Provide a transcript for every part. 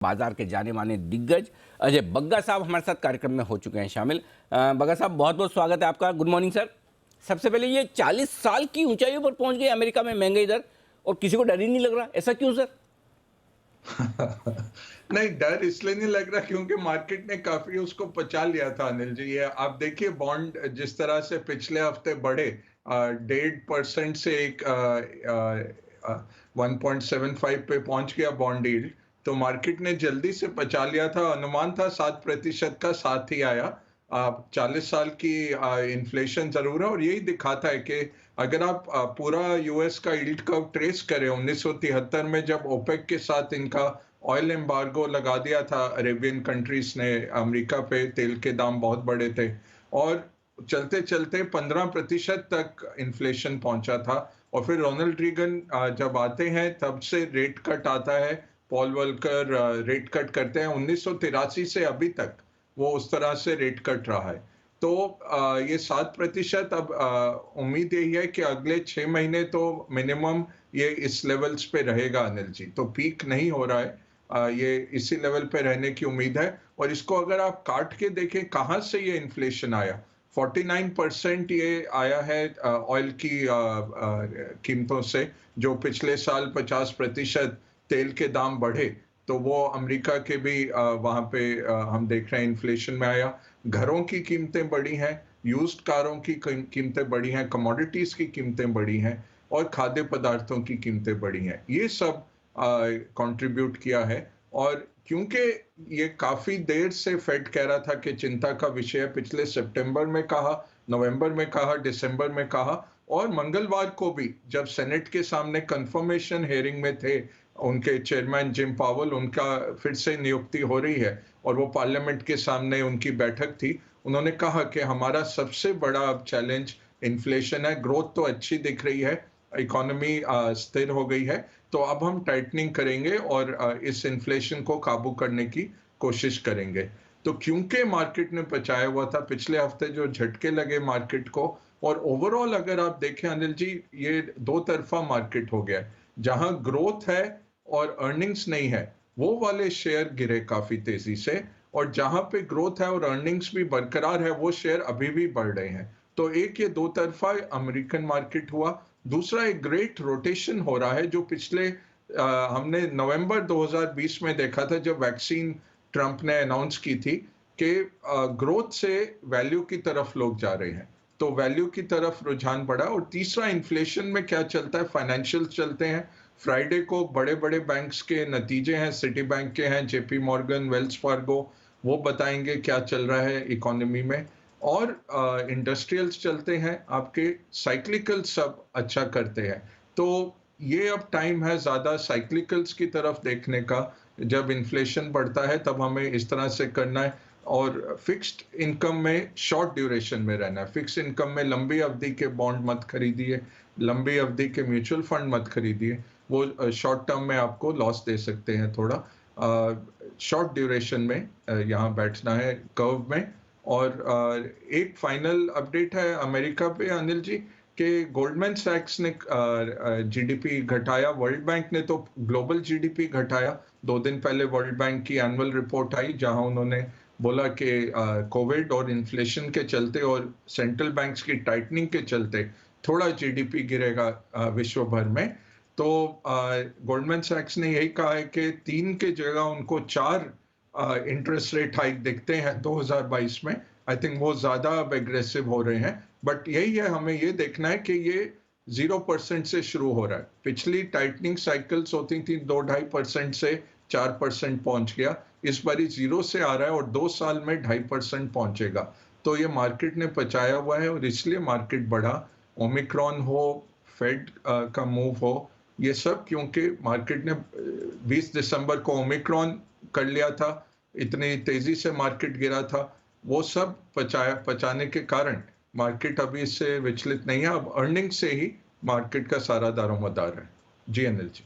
बाजार के जाने माने दिग्गज अजय बग्गा साहब हमारे साथ कार्यक्रम में हो चुके हैं शामिल। बग्गा साहब, बहुत बहुत स्वागत है आपका। Good morning sir. सबसे पहले ये 40 साल की ऊंचाइयों पर पहुंच गई अमेरिका में महंगाई दर और किसी को डर ही नहीं लग रहा, ऐसा क्यों सर? नहीं, डर इसलिए नहीं लग रहा क्योंकि मार्केट ने काफी उसको पचा लिया था अनिल जी। ये आप देखिए बॉन्ड जिस तरह से पिछले हफ्ते बढ़े 1.5% से एक 1.75 पे पहुंच गया बॉन्ड यील्ड। तो मार्केट ने जल्दी से पचा लिया था। अनुमान था 7% का, साथ ही आया। 40 साल की इन्फ्लेशन जरूर है और यही दिखाता है कि अगर आप पूरा यूएस का यील्ड कर्व ट्रेस करें 1973 में जब ओपेक के साथ इनका ऑयल एम्बार्गो लगा दिया था अरेबियन कंट्रीज ने अमेरिका पे, तेल के दाम बहुत बड़े थे और चलते चलते 15% तक इन्फ्लेशन पहुंचा था। और फिर रोनाल्ड रीगन जब आते हैं तब से रेट कट आता है, पॉल वॉल्कर रेट कट करते हैं। 1983 से अभी तक वो उस तरह से रेट कट रहा है। तो ये 7%। अब उम्मीद यही है कि अगले 6 महीने तो मिनिमम ये इस लेवल्स पे रहेगा अनिल जी। तो पीक नहीं हो रहा है, ये इसी लेवल पे रहने की उम्मीद है। और इसको अगर आप काट के देखें कहाँ से ये इन्फ्लेशन आया, 49% ये आया है ऑयल की कीमतों से। जो पिछले साल 50% तेल के दाम बढ़े तो वो अमेरिका के भी वहां पे हम देख रहे हैं इन्फ्लेशन में आया। घरों की कीमतें बढ़ी हैं, यूज्ड कारों की कीमतें बढ़ी हैं, कमोडिटीज की कीमतें बढ़ी हैं और खाद्य पदार्थों की कीमतें बढ़ी हैं। ये सब कंट्रीब्यूट किया है। और क्योंकि ये काफी देर से फेड कह रहा था कि चिंता का विषय, पिछले सितंबर में कहा, नवंबर में कहा, दिसंबर में कहा और मंगलवार को भी जब सेनेट के सामने कंफर्मेशन हेयरिंग में थे उनके चेयरमैन जिम पावल, उनका फिर से नियुक्ति हो रही है और वो पार्लियामेंट के सामने उनकी बैठक थी। उन्होंने कहा कि हमारा सबसे बड़ा अब चैलेंज इन्फ्लेशन है। ग्रोथ तो अच्छी दिख रही है, इकोनॉमी स्थिर हो गई है, तो अब हम टाइटनिंग करेंगे और इस इन्फ्लेशन को काबू करने की कोशिश करेंगे। तो क्योंकि मार्केट ने बचाया हुआ था पिछले हफ्ते जो झटके लगे मार्केट को, और ओवरऑल अगर आप देखें अनिल जी, ये दो तरफा मार्केट हो गया। जहां ग्रोथ है और अर्निंग्स नहीं है वो वाले शेयर गिरे काफी तेजी से, और जहां पे ग्रोथ है और अर्निंग्स भी बरकरार है वो शेयर अभी भी बढ़ रहे हैं। तो एक ये दो तरफा अमेरिकन मार्केट हुआ। दूसरा एक ग्रेट रोटेशन हो रहा है जो पिछले हमने नवंबर 2020 में देखा था जब वैक्सीन ट्रंप ने अनाउंस की थी कि ग्रोथ से वैल्यू की तरफ लोग जा रहे हैं, तो वैल्यू की तरफ रुझान बढ़ा। और तीसरा इन्फ्लेशन में क्या चलता है, फाइनेंशियल चलते हैं। फ्राइडे को बड़े बड़े बैंक्स के नतीजे हैं, सिटी बैंक के हैं, जेपी मॉर्गन, वेल्स फार्गो, वो बताएंगे क्या चल रहा है इकोनॉमी में। और इंडस्ट्रियल्स चलते हैं, आपके साइक्लिकल सब अच्छा करते हैं। तो ये अब टाइम है ज्यादा साइक्लिकल्स की तरफ देखने का। जब इन्फ्लेशन बढ़ता है तब हमें इस तरह से करना है और फिक्स्ड इनकम में शॉर्ट ड्यूरेशन में रहना है। फिक्स्ड इनकम में लंबी अवधि के बॉन्ड मत खरीदिए, लंबी अवधि के म्यूचुअल फंड मत खरीदिए, वो शॉर्ट टर्म में आपको लॉस दे सकते हैं थोड़ा। शॉर्ट ड्यूरेशन में यहाँ बैठना है कर्व में। और एक फाइनल अपडेट है अमेरिका पे अनिल जी कि गोल्डमैन सैक्स ने जीडीपी घटाया, वर्ल्ड बैंक ने तो ग्लोबल जीडीपी घटाया। 2 दिन पहले वर्ल्ड बैंक की एनुअल रिपोर्ट आई जहां उन्होंने बोला कि कोविड और इन्फ्लेशन के चलते और सेंट्रल बैंक्स की टाइटनिंग के चलते थोड़ा जीडीपी गिरेगा विश्व भर में। तो गोल्डमैन सैक्स ने यही कहा है कि 3 के जगह उनको 4 इंटरेस्ट रेट हाइक दिखते हैं 2022 में। आई थिंक वो ज्यादा अब एग्रेसिव हो रहे हैं, बट यही है, हमें ये देखना है कि ये 0% से शुरू हो रहा है। पिछली टाइटनिंग साइकिल्स होती थी 2-2.5% से 4% पहुंच गया, इस बारी 0 से आ रहा है और 2 साल में 2.5% पहुंचेगा। तो ये मार्केट ने पचाया हुआ है और इसलिए मार्केट बढ़ा। ओमिक्रॉन हो, फेड का मूव हो, ये सब क्योंकि मार्केट ने 20 दिसंबर को ओमिक्रॉन कर लिया था, इतनी तेजी से मार्केट गिरा था, वो सब पचाने के कारण मार्केट अभी इससे विचलित नहीं है। अब अर्निंग से ही मार्केट का सारा दारोमदार है। जी अनिल जी।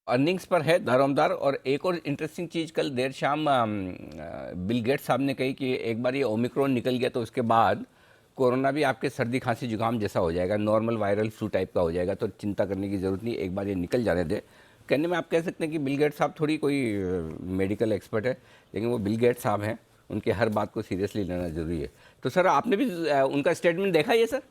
अर्निंग्स पर है दारोमदार। और एक और इंटरेस्टिंग चीज़ कल देर शाम बिल गेट्स साहब ने कही कि एक बार ये ओमिक्रॉन निकल गया तो उसके बाद कोरोना भी आपके सर्दी खांसी जुकाम जैसा हो जाएगा, नॉर्मल वायरल फ्लू टाइप का हो जाएगा, तो चिंता करने की ज़रूरत नहीं, एक बार ये निकल जाने दे कहने में आप कह सकते हैं कि बिल गेट्स साहब थोड़ी कोई मेडिकल एक्सपर्ट है, लेकिन वो बिल गेट्स साहब हैं, उनके हर बात को सीरियसली लेना जरूरी है। तो सर आपने भी उनका स्टेटमेंट देखा ये सर?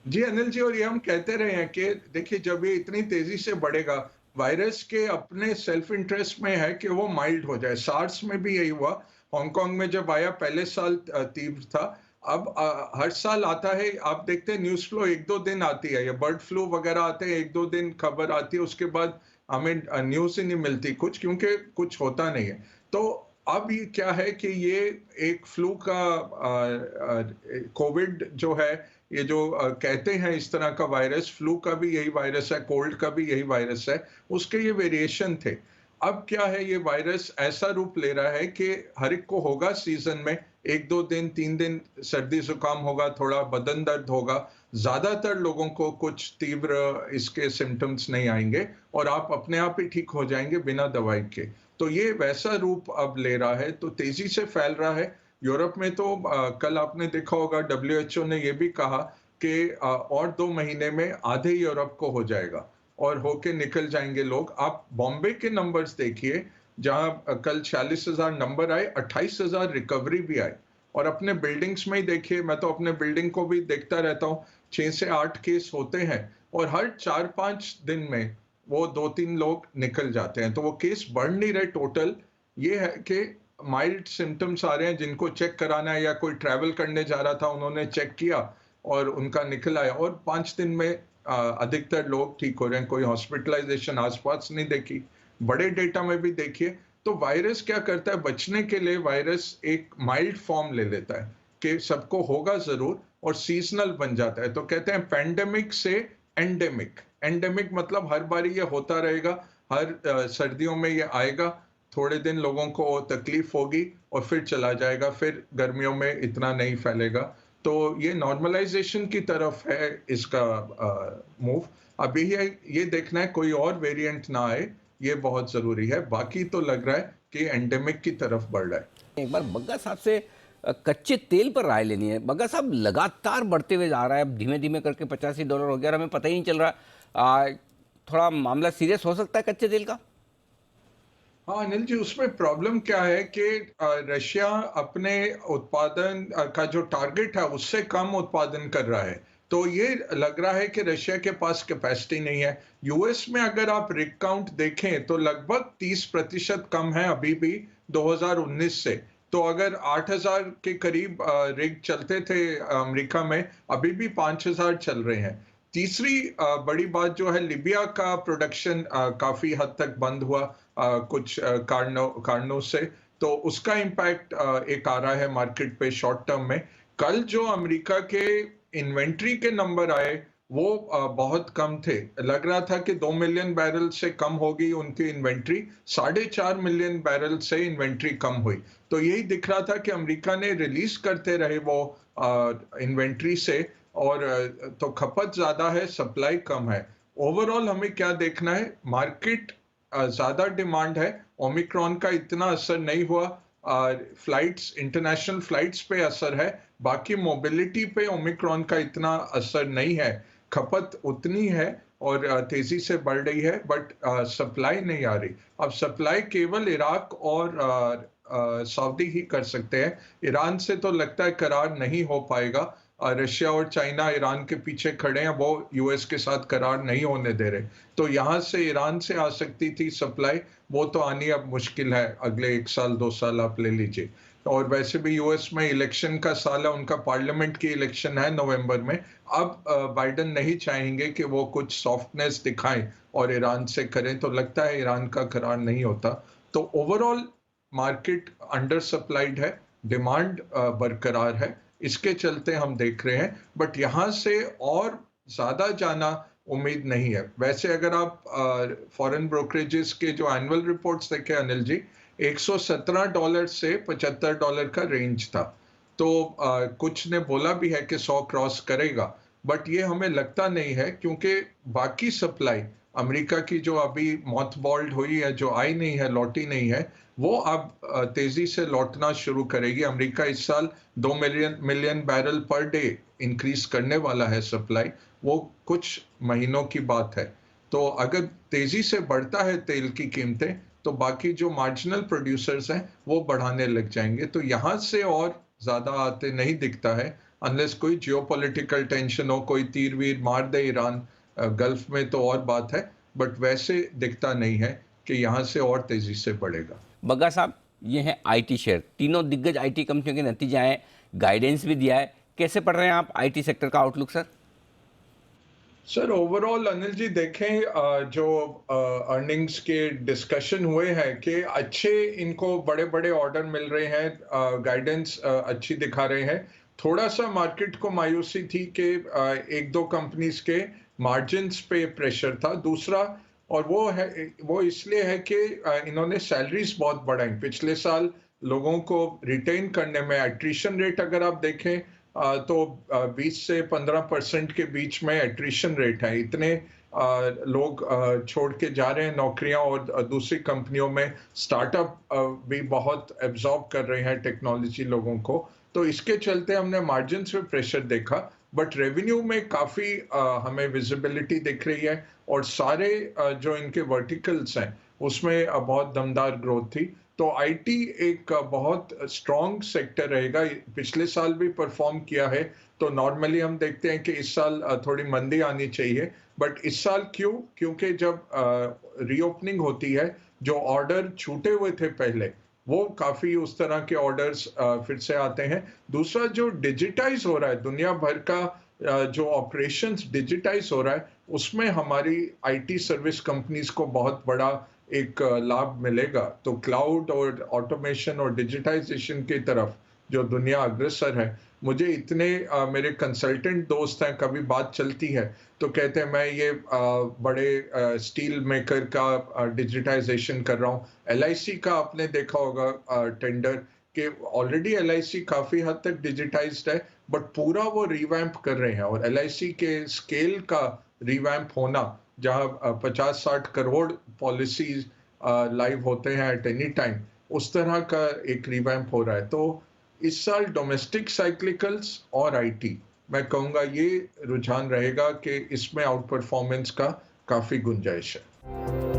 जी अनिल जी, और ये हम कहते रहे हैं कि देखिए जब ये इतनी तेजी से बढ़ेगा, वायरस के अपने सेल्फ इंटरेस्ट में है कि वो माइल्ड हो जाए। सार्स में भी यही हुआ, हांगकांग में जब आया पहले साल तीव्र था। अब हर साल आता है, आप देखते हैं न्यूज फ्लो एक दो दिन आती है, या बर्ड फ्लू वगैरह आते हैं एक दो दिन खबर आती है, उसके बाद हमें न्यूज ही नहीं मिलती कुछ, क्योंकि कुछ होता नहीं है। तो अब ये क्या है कि ये एक फ्लू का कोविड जो है, ये जो कहते हैं इस तरह का वायरस, फ्लू का भी यही वायरस है, कोल्ड का भी यही वायरस है, उसके ये वेरिएशन थे। अब क्या है, ये वायरस ऐसा रूप ले रहा है कि हर एक को होगा सीजन में, एक दो दिन तीन दिन सर्दी जुकाम होगा, थोड़ा बदन दर्द होगा। ज्यादातर लोगों को कुछ तीव्र इसके सिम्टम्स नहीं आएंगे और आप अपने आप ही ठीक हो जाएंगे बिना दवाई के। तो ये वैसा रूप अब ले रहा है, तो तेजी से फैल रहा है। यूरोप में तो कल आपने देखा होगा, डब्ल्यूएचओ ने ये भी कहा कि और 2 महीने में आधे यूरोप को हो जाएगा और होके निकल जाएंगे लोग। आप बॉम्बे के नंबर्स देखिए, जहां कल 46,000 नंबर आए, 28,000 रिकवरी भी आए। और अपने बिल्डिंग्स में ही देखिए, मैं तो अपने बिल्डिंग को भी देखता रहता हूँ, 6 से 8 केस होते हैं और हर 4-5 दिन में वो 2-3 लोग निकल जाते हैं। तो वो केस बढ़ नहीं रहे टोटल। ये है कि माइल्ड सिम्टम्स आ रहे हैं, जिनको चेक कराना है, या कोई ट्रैवल करने जा रहा था उन्होंने चेक किया और उनका निकल आया, और 5 दिन में अधिकतर लोग ठीक हो रहे हैं। कोई हॉस्पिटलाइजेशन आसपास नहीं देखी। बड़े डेटा में भी देखिए, तो वायरस क्या करता है, बचने के लिए वायरस एक माइल्ड फॉर्म ले लेता है कि सबको होगा जरूर और सीजनल बन जाता है। तो कहते हैं पैंडेमिक से एंडेमिक। एंडेमिक मतलब हर बारी ये होता रहेगा, हर सर्दियों में ये आएगा, थोड़े दिन लोगों को तकलीफ होगी और फिर चला जाएगा, फिर गर्मियों में इतना नहीं फैलेगा। तो ये नॉर्मलाइजेशन की तरफ है इसका मूव। अभी ये देखना है कोई और वेरिएंट ना आए, ये बहुत जरूरी है। बाकी तो लग रहा है कि एंडेमिक की तरफ बढ़ रहा है। एक बार बग्गा साहब से कच्चे तेल पर राय लेनी है। बग्गा साहब लगातार बढ़ते हुए जा रहा है, अब धीमे धीमे करके $85 हो गया और हमें पता ही नहीं चल रहा। थोड़ा मामला सीरियस हो सकता है कच्चे तेल का? हाँ अनिल जी, उसमें प्रॉब्लम क्या है कि रशिया अपने उत्पादन का जो टारगेट है उससे कम उत्पादन कर रहा है। तो ये लग रहा है कि रशिया के पास कैपेसिटी नहीं है। यूएस में अगर आप रिग काउंट देखें तो लगभग 30% कम है अभी भी 2019 से। तो अगर 8,000 के करीब रिग चलते थे अमेरिका में, अभी भी 5,000 चल रहे हैं। तीसरी बड़ी बात जो है, लिबिया का प्रोडक्शन काफी हद तक बंद हुआ कुछ कारणों से। तो उसका इम्पैक्ट एक आ रहा है मार्केट पे शॉर्ट टर्म में। कल जो अमेरिका के इन्वेंट्री के नंबर आए वो बहुत कम थे। लग रहा था कि 2 मिलियन बैरल से कम होगी उनकी इन्वेंट्री, 4.5 मिलियन बैरल से इन्वेंट्री कम हुई। तो यही दिख रहा था कि अमेरिका ने रिलीज करते रहे वो इन्वेंट्री से, और तो खपत ज्यादा है, सप्लाई कम है। ओवरऑल हमें क्या देखना है, मार्केट ज्यादा डिमांड है, ओमिक्रॉन का इतना असर नहीं हुआ। फ्लाइट्स, इंटरनेशनल फ्लाइट्स पे असर है, बाकी मोबिलिटी पे ओमिक्रॉन का इतना असर नहीं है। खपत उतनी है और तेजी से बढ़ रही है, बट सप्लाई नहीं आ रही। अब सप्लाई केवल इराक और सऊदी ही कर सकते हैं। ईरान से तो लगता है करार नहीं हो पाएगा। रशिया और चाइना ईरान के पीछे खड़े हैं, वो यूएस के साथ करार नहीं होने दे रहे। तो यहां से ईरान से आ सकती थी सप्लाई, वो तो आनी अब मुश्किल है। अगले 1 साल 2 साल आप ले लीजिए। और वैसे भी यूएस में इलेक्शन का साल है, उनका पार्लियामेंट की इलेक्शन है नवंबर में। अब बाइडेन नहीं चाहेंगे कि वो कुछ सॉफ्टनेस दिखाएं और ईरान से करें, तो लगता है ईरान का करार नहीं होता। तो ओवरऑल मार्केट अंडर सप्लाइड है, डिमांड बरकरार है, इसके चलते हम देख रहे हैं। बट यहां से और ज्यादा जाना उम्मीद नहीं है। वैसे अगर आप फॉरेन ब्रोकरेजेस के जो एनुअल रिपोर्ट्स देखें अनिल जी, $117 से $75 का रेंज था। तो कुछ ने बोला भी है कि 100 क्रॉस करेगा, बट ये हमें लगता नहीं है, क्योंकि बाकी सप्लाई अमेरिका की जो अभी मॉथबॉल्ड हुई है, जो आई नहीं है, लौटी नहीं है, वो अब तेजी से लौटना शुरू करेगी। अमेरिका इस साल 2 million barrel per day increase करने वाला है सप्लाई, वो कुछ महीनों की बात है। तो अगर तेजी से बढ़ता है तेल की कीमतें, तो बाकी जो मार्जिनल प्रोड्यूसर्स हैं वो बढ़ाने लग जाएंगे। तो यहाँ से और ज्यादा आते नहीं दिखता है, अनलेस कोई जियोपॉलिटिकल टेंशन हो, कोई तीर वीर मार दे ईरान गल्फ में, तो और बात है। बट वैसे दिखता नहीं है कि यहाँ से और तेजी से बढ़ेगा। बग्गा साहब, ये हैं आईटी शेयर, तीनों दिग्गज आईटी कंपनियों के नतीजे आए, गाइडेंस भी दिया है, कैसे पढ़ रहे हैं आप आईटी सेक्टर का outlook sir? Sir overall Anil ji देखें, जो अर्निंग्स के डिस्कशन हुए हैं कि अच्छे इनको बड़े बड़े ऑर्डर मिल रहे हैं, गाइडेंस अच्छी दिखा रहे हैं। थोड़ा सा मार्केट को मायूसी थी कि एक दो कंपनीज के मार्जिन्स पे प्रेशर था। दूसरा, और वो इसलिए है कि इन्होंने सैलरीज बहुत बढ़ाई पिछले साल। लोगों को रिटेन करने में एट्रिशन रेट अगर आप देखें, तो 20 से 15% के बीच में एट्रिशन रेट है। इतने लोग छोड़ के जा रहे हैं नौकरियां, और दूसरी कंपनियों में स्टार्टअप भी बहुत एब्जॉर्ब कर रहे हैं टेक्नोलॉजी लोगों को। तो इसके चलते हमने मार्जिन पे प्रेशर देखा, बट रेवेन्यू में काफी हमें विजिबिलिटी दिख रही है, और सारे जो इनके वर्टिकल्स हैं उसमें बहुत दमदार ग्रोथ थी। तो आईटी एक बहुत स्ट्रॉन्ग सेक्टर रहेगा। पिछले साल भी परफॉर्म किया है, तो नॉर्मली हम देखते हैं कि इस साल थोड़ी मंदी आनी चाहिए। बट इस साल क्यों? क्योंकि जब रीओपनिंग होती है, जो ऑर्डर छूटे हुए थे पहले, वो काफी उस तरह के ऑर्डर्स फिर से आते हैं। दूसरा, जो डिजिटाइज हो रहा है दुनिया भर का, जो ऑपरेशंस डिजिटाइज हो रहा है, उसमें हमारी आईटी सर्विस कंपनीज को बहुत बड़ा एक लाभ मिलेगा। तो क्लाउड और ऑटोमेशन और डिजिटाइजेशन की तरफ जो दुनिया अग्रसर है, मुझे इतने मेरे कंसल्टेंट दोस्त हैं, कभी बात चलती है तो कहते हैं मैं ये बड़े स्टील मेकर का डिजिटाइजेशन कर रहा हूँ। एलआईसी का आपने देखा होगा टेंडर, कि ऑलरेडी एलआईसी काफी हद तक डिजिटाइज्ड है, बट पूरा वो रिवैम्प कर रहे हैं। और एलआईसी के स्केल का रिवैम्प होना, जहां 50-60 करोड़ पॉलिसीज लाइव होते हैं एट एनी टाइम, उस तरह का एक रिवैम्प हो रहा है। तो इस साल डोमेस्टिक साइक्लिकल्स और आईटी, मैं कहूंगा ये रुझान रहेगा कि इसमें आउट परफॉर्मेंस का काफी गुंजाइश है।